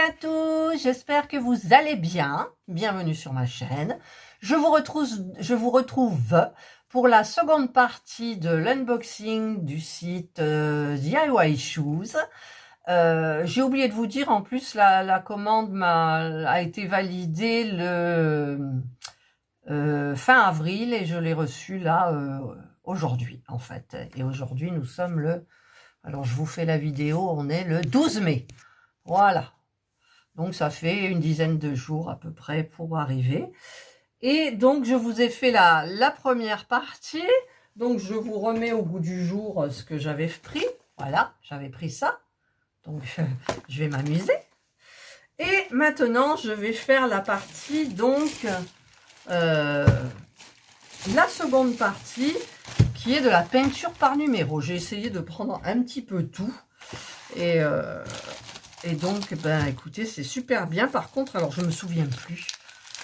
à tous, j'espère que vous allez bien. Bienvenue sur ma chaîne. Je vous retrouve pour la seconde partie de l'unboxing du site DIY Shoes. J'ai oublié de vous dire, en plus, la commande a été validée le fin avril et je l'ai reçue là aujourd'hui, en fait. Et aujourd'hui, nous sommes le... Alors, je vous fais la vidéo, on est le 12 mai. Voilà. Donc, ça fait une dizaine de jours à peu près pour arriver. Et donc, je vous ai fait la première partie. Donc, je vous remets au bout du jour ce que j'avais pris. Voilà, j'avais pris ça. Donc, je vais m'amuser. Et maintenant, je vais faire la partie, donc, la seconde partie, qui est de la peinture par numéro. J'ai essayé de prendre un petit peu tout. Et donc, ben, écoutez, c'est super bien. Par contre, alors, je me souviens plus.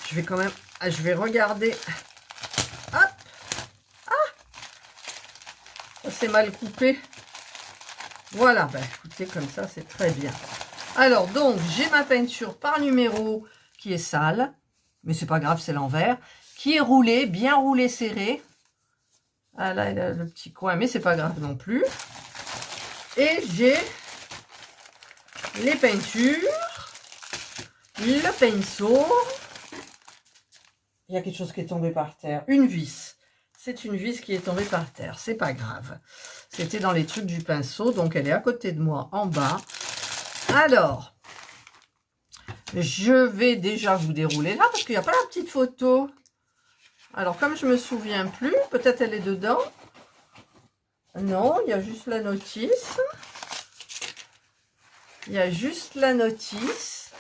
Je vais quand même... Je vais regarder. Hop. Ah, ça c'est mal coupé. Voilà, ben, écoutez, comme ça, c'est très bien. Alors, donc, j'ai ma peinture par numéro qui est sale. Mais c'est pas grave, c'est l'envers. Qui est roulée, bien roulée, serrée. Ah là, il a le petit coin, mais c'est pas grave non plus. Et j'ai les peintures, le pinceau. Il y a quelque chose qui est tombé par terre. Une vis. C'est une vis qui est tombée par terre. C'est pas grave. C'était dans les trucs du pinceau. Donc, elle est à côté de moi, en bas. Alors, je vais déjà vous dérouler là, parce qu'il n'y a pas la petite photo. Alors, comme je me souviens plus, peut-être elle est dedans. Non, il y a juste la notice. Il y a juste la notice.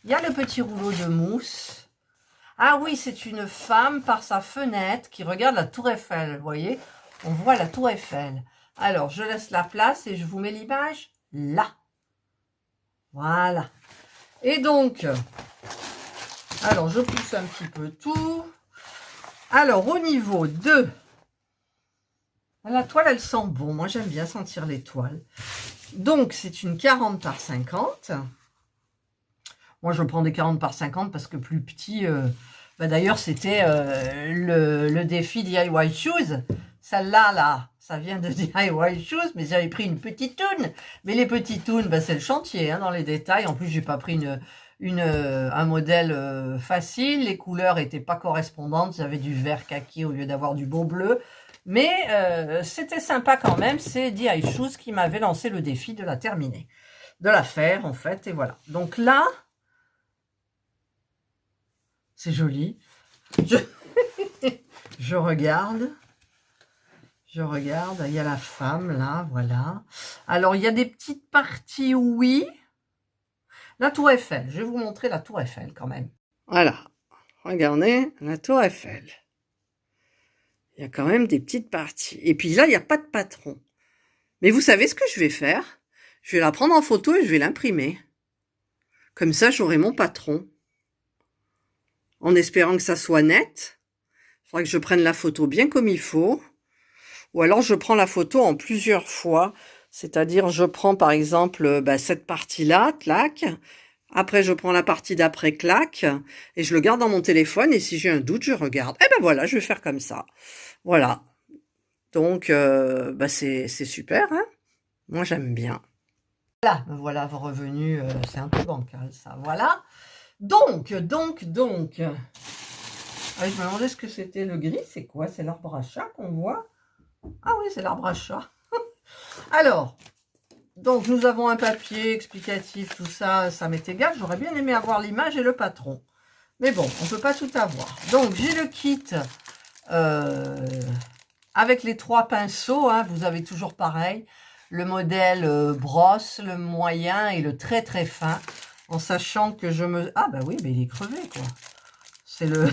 Il y a le petit rouleau de mousse. Ah oui, c'est une femme par sa fenêtre qui regarde la tour Eiffel. Vous voyez, on voit la tour Eiffel. Alors, je laisse la place et je vous mets l'image là. Voilà. Et donc, alors je pousse un petit peu tout. Alors, au niveau de... La toile, elle sent bon. Moi, j'aime bien sentir les toiles. Donc, c'est une 40 par 50. Moi, je prends des 40 par 50 parce que plus petit... bah, d'ailleurs, c'était le défi DIY Shoes. Celle-là, là, ça vient de DIY Shoes, mais j'avais pris une petite toune. Mais les petites tounes, bah, c'est le chantier, hein, dans les détails. En plus, j'ai pas pris un modèle facile. Les couleurs n'étaient pas correspondantes. J'avais du vert kaki au lieu d'avoir du beau bleu. Mais c'était sympa quand même. C'est DIY Shoes qui m'avait lancé le défi de la terminer. De la faire, en fait. Et voilà. Donc là... C'est joli. Je regarde. Je regarde. Il y a la femme, là, voilà. Alors, il y a des petites parties, oui. La tour Eiffel. Je vais vous montrer la tour Eiffel, quand même. Voilà. Regardez, la tour Eiffel. Il y a quand même des petites parties. Et puis là, il n'y a pas de patron. Mais vous savez ce que je vais faire? Je vais la prendre en photo et je vais l'imprimer. Comme ça, j'aurai mon patron. En espérant que ça soit net. Il faudra que je prenne la photo bien comme il faut. Ou alors, je prends la photo en plusieurs fois. C'est-à-dire, je prends par exemple cette partie-là, clac. Après, je prends la partie d'après, clac. Et je le garde dans mon téléphone. Et si j'ai un doute, je regarde. Et ben voilà, je vais faire comme ça. Voilà. Donc, c'est super. Hein, moi, j'aime bien. Là, me voilà revenu. C'est un peu bancal, ça. Voilà. Donc. Ah, je me demandais ce que c'était le gris. C'est quoi? C'est l'arbre à chat qu'on voit? Ah oui, c'est l'arbre à chat. Alors, donc nous avons un papier explicatif, tout ça, ça m'est égal. J'aurais bien aimé avoir l'image et le patron. Mais bon, on ne peut pas tout avoir. Donc, j'ai le kit avec les 3 pinceaux. Hein, vous avez toujours pareil. Le modèle brosse, le moyen et le très très fin. En sachant que je me... Ah bah oui, mais il est crevé, quoi. C'est le...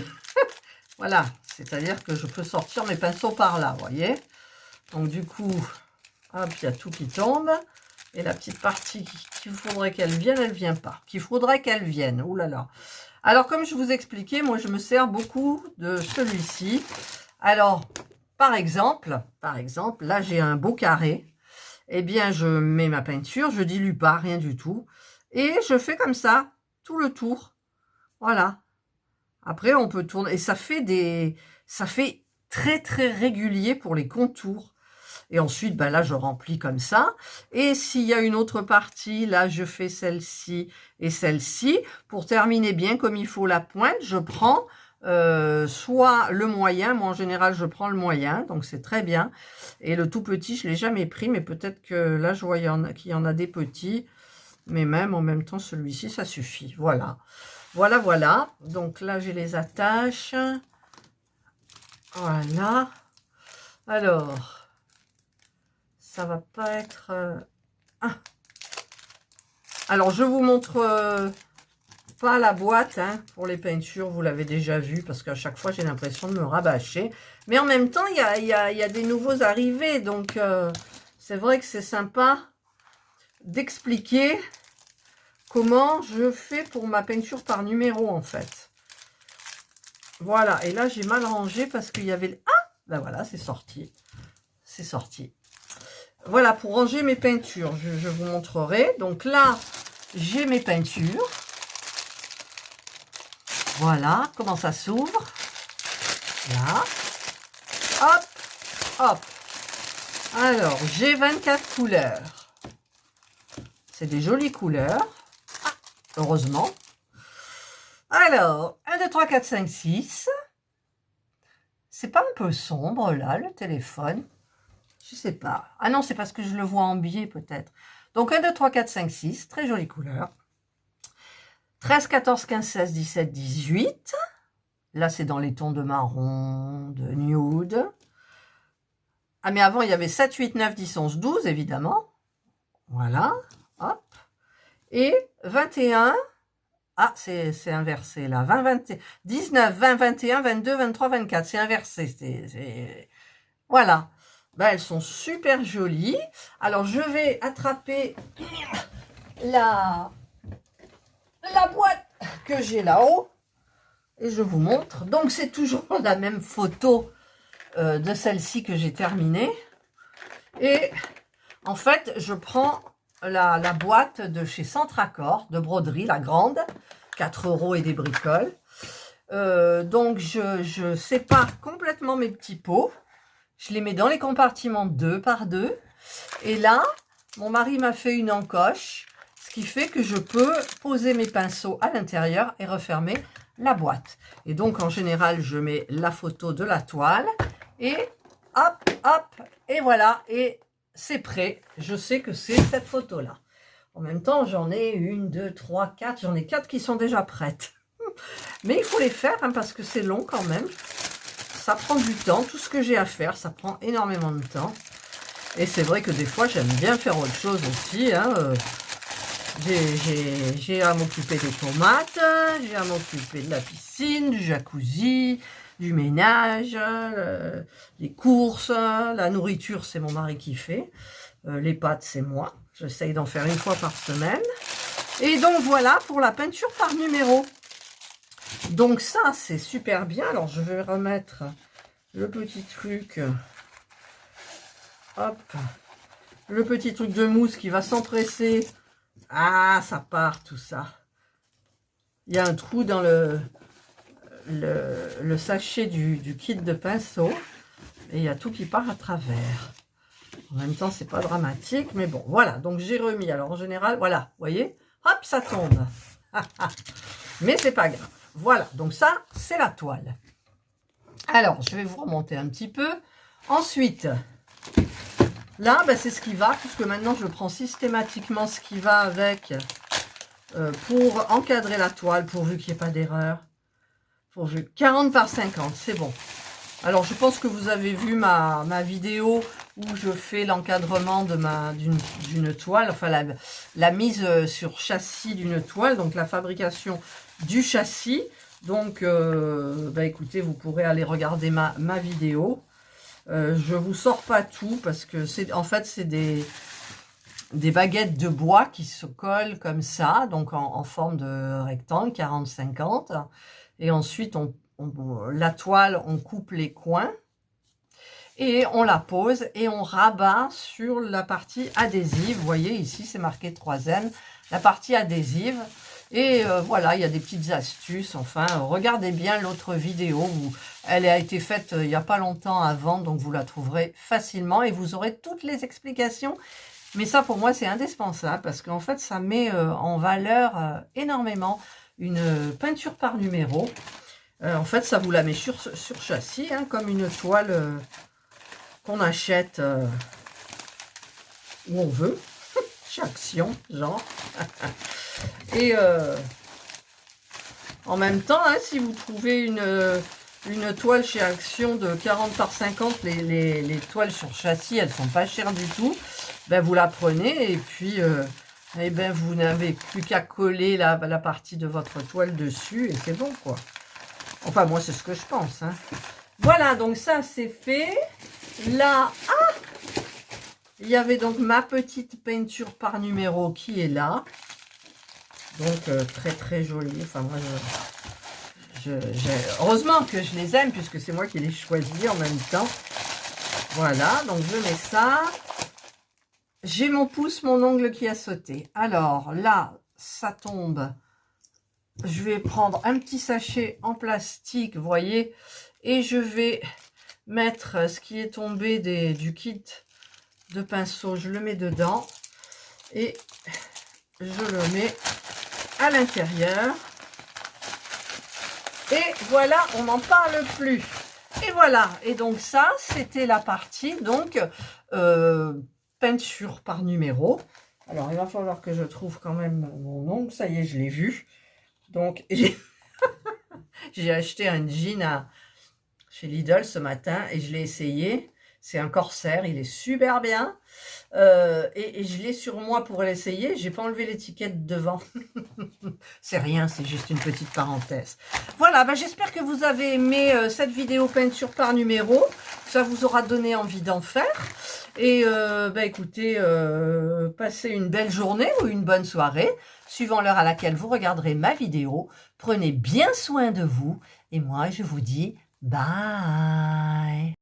Voilà, c'est-à-dire que je peux sortir mes pinceaux par là, vous voyez. Donc du coup, hop, il y a tout qui tombe. Et la petite partie qu'il faudrait qu'elle vienne, elle ne vient pas. Qu'il faudrait qu'elle vienne, ouh là là. Alors, comme je vous expliquais, moi, je me sers beaucoup de celui-ci. Alors, par exemple, là, j'ai un beau carré. Eh bien, je mets ma peinture, je dilue pas, rien du tout. Et je fais comme ça, tout le tour. Voilà. Après, on peut tourner. Et ça fait très, très régulier pour les contours. Et ensuite, ben là, je remplis comme ça. Et s'il y a une autre partie, là, je fais celle-ci et celle-ci. Pour terminer bien comme il faut la pointe, je prends soit le moyen. Moi, en général, je prends le moyen. Donc, c'est très bien. Et le tout petit, je ne l'ai jamais pris. Mais peut-être que là, je vois qu'il y en a des petits. Mais même, en même temps, celui-ci, ça suffit. Voilà. Voilà, voilà. Donc là, j'ai les attaches. Voilà. Alors, ça va pas être... Ah. Alors, je vous montre pas la boîte hein, pour les peintures. Vous l'avez déjà vu parce qu'à chaque fois, j'ai l'impression de me rabâcher. Mais en même temps, il y a des nouveaux arrivés. Donc, c'est vrai que c'est sympa d'expliquer comment je fais pour ma peinture par numéro, en fait. Voilà, et là, j'ai mal rangé parce qu'il y avait... Ah, ben voilà, c'est sorti. C'est sorti. Voilà, pour ranger mes peintures, je vous montrerai. Donc là, j'ai mes peintures. Voilà, comment ça s'ouvre. Là. Hop, hop. Alors, j'ai 24 couleurs. C'est des jolies couleurs. Ah, heureusement. Alors, 1, 2, 3, 4, 5, 6. C'est pas un peu sombre, là, le téléphone? Je sais pas. Ah non, c'est parce que je le vois en biais, peut-être. Donc, 1, 2, 3, 4, 5, 6. Très jolie couleur. 13, 14, 15, 16, 17, 18. Là, c'est dans les tons de marron, de nude. Ah, mais avant, il y avait 7, 8, 9, 10, 11, 12, évidemment. Voilà. Hop. Et 21. Ah, c'est inversé, là. 20, 20, 19, 20, 21, 22, 23, 24. C'est inversé. Voilà. Ben, elles sont super jolies. Alors, je vais attraper la boîte que j'ai là-haut. Et je vous montre. Donc, c'est toujours la même photo de celle-ci que j'ai terminée. Et en fait, je prends la boîte de chez Centracor, de broderie, la grande, 4 € et des bricoles. Donc, je sépare complètement mes petits pots. Je les mets dans les compartiments 2 par 2. Et là, mon mari m'a fait une encoche, ce qui fait que je peux poser mes pinceaux à l'intérieur et refermer la boîte. Et donc, en général, je mets la photo de la toile et hop, hop, et voilà, et c'est prêt. Je sais que c'est cette photo-là. En même temps, j'en ai 1, 2, 3, 4. J'en ai 4 qui sont déjà prêtes. Mais il faut les faire hein, parce que c'est long quand même. Ça prend du temps. Tout ce que j'ai à faire, ça prend énormément de temps. Et c'est vrai que des fois, j'aime bien faire autre chose aussi. Hein. J'ai à m'occuper des tomates, j'ai à m'occuper de la piscine, du jacuzzi, du ménage, les courses, la nourriture, c'est mon mari qui fait. Les pâtes, c'est moi. J'essaye d'en faire 1 fois par semaine. Et donc, voilà pour la peinture par numéro. Donc, ça, c'est super bien. Alors, je vais remettre le petit truc. Hop. Le petit truc de mousse qui va s'empresser. Ah, ça part tout ça. Il y a un trou dans le sachet du kit de pinceau. Et il y a tout qui part à travers. En même temps, c'est pas dramatique. Mais bon, voilà. Donc, j'ai remis. Alors, en général, voilà. Vous voyez? Hop, ça tombe. Mais c'est pas grave. Voilà. Donc, ça, c'est la toile. Alors, je vais vous remonter un petit peu. Ensuite... Là, ben, c'est ce qui va, puisque maintenant, je prends systématiquement ce qui va avec pour encadrer la toile, pourvu qu'il n'y ait pas d'erreur. Pourvu 40 par 50, c'est bon. Alors, je pense que vous avez vu ma vidéo où je fais l'encadrement d'une toile, enfin la mise sur châssis d'une toile, donc la fabrication du châssis. Donc, ben, écoutez, vous pourrez aller regarder ma vidéo. Je vous sors pas tout parce que en fait c'est des baguettes de bois qui se collent comme ça, donc en forme de rectangle 40-50, et ensuite la toile, on coupe les coins et on la pose et on rabat sur la partie adhésive. Vous voyez ici c'est marqué 3N, la partie adhésive. Et voilà, il y a des petites astuces. Enfin, regardez bien l'autre vidéo où elle a été faite il n'y a pas longtemps avant, donc vous la trouverez facilement et vous aurez toutes les explications. Mais ça, pour moi, c'est indispensable parce qu'en fait, ça met en valeur énormément une peinture par numéro. En fait, ça vous la met sur châssis, hein, comme une toile qu'on achète où on veut. Chez Action, genre. Et en même temps, hein, si vous trouvez une toile chez Action de 40 par 50, les toiles sur châssis, elles sont pas chères du tout. Ben, vous la prenez et puis eh ben, vous n'avez plus qu'à coller la partie de votre toile dessus et c'est bon, quoi. Enfin, moi, c'est ce que je pense. Hein. Voilà, donc ça, c'est fait. Là, il y avait donc ma petite peinture par numéro qui est là. Donc, très, très jolie. Enfin, moi, heureusement que je les aime puisque c'est moi qui les choisis en même temps. Voilà, donc je mets ça. J'ai mon pouce, mon ongle qui a sauté. Alors, là, ça tombe. Je vais prendre un petit sachet en plastique, vous voyez, et je vais mettre ce qui est tombé du kit de pinceau. Je le mets dedans et je le mets à l'intérieur. Et voilà, on n'en parle plus. Et voilà, et donc ça, c'était la partie, donc, peinture par numéro. Alors, il va falloir que je trouve quand même mon ongle. Ça y est, je l'ai vu. Donc, j'ai acheté un jean chez Lidl ce matin et je l'ai essayé. C'est un corsaire, il est super bien. Et je l'ai sur moi pour l'essayer. J'ai pas enlevé l'étiquette devant. C'est rien, c'est juste une petite parenthèse. Voilà, ben j'espère que vous avez aimé cette vidéo peinture par numéro. Ça vous aura donné envie d'en faire. Et ben écoutez, passez une belle journée ou une bonne soirée, suivant l'heure à laquelle vous regarderez ma vidéo. Prenez bien soin de vous. Et moi, je vous dis bye.